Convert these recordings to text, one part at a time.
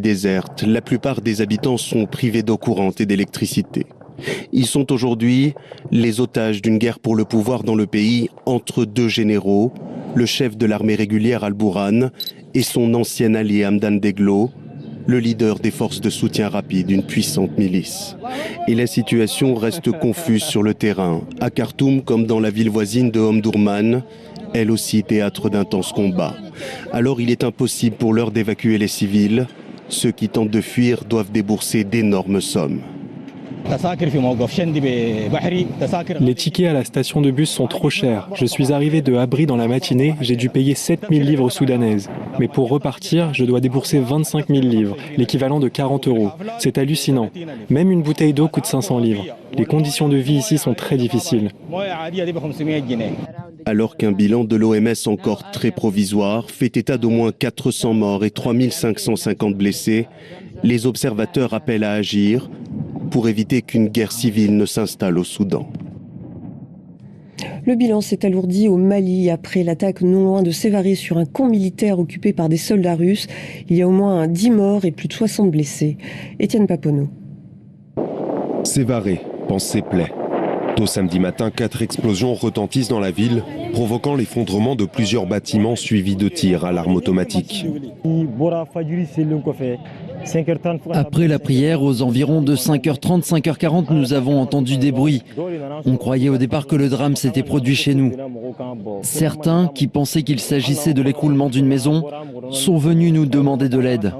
déserte. La plupart des habitants sont privés d'eau courante et d'électricité. Ils sont aujourd'hui les otages d'une guerre pour le pouvoir dans le pays entre deux généraux, le chef de l'armée régulière Al-Bourhan et son ancien allié Hamdan Daglo, le leader des forces de soutien rapide, une puissante milice. Et la situation reste confuse sur le terrain, à Khartoum comme dans la ville voisine de Omdurman, elle aussi théâtre d'intenses combats. Alors il est impossible pour l'heure d'évacuer les civils. Ceux qui tentent de fuir doivent débourser d'énormes sommes. Les tickets à la station de bus sont trop chers. Je suis arrivé de Abri dans la matinée, j'ai dû payer 7000 livres soudanaises. Mais pour repartir, je dois débourser 25 000 livres, l'équivalent de 40 €. C'est hallucinant. Même une bouteille d'eau coûte 500 livres. Les conditions de vie ici sont très difficiles. Alors qu'un bilan de l'OMS encore très provisoire fait état d'au moins 400 morts et 3550 blessés, les observateurs appellent à agir pour éviter qu'une guerre civile ne s'installe au Soudan. Le bilan s'est alourdi au Mali après l'attaque non loin de Sévaré sur un camp militaire occupé par des soldats russes. Il y a au moins 10 morts et plus de 60 blessés. Étienne Paponeau. Sévaré pense ses plaies. Tôt samedi matin, 4 explosions retentissent dans la ville, provoquant l'effondrement de plusieurs bâtiments suivis de tirs à l'arme automatique. Après la prière, aux environs de 5h30, 5h40, nous avons entendu des bruits. On croyait au départ que le drame s'était produit chez nous. Certains, qui pensaient qu'il s'agissait de l'écroulement d'une maison, sont venus nous demander de l'aide.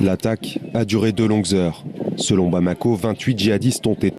L'attaque a duré 2 longues heures. Selon Bamako, 28 djihadistes ont été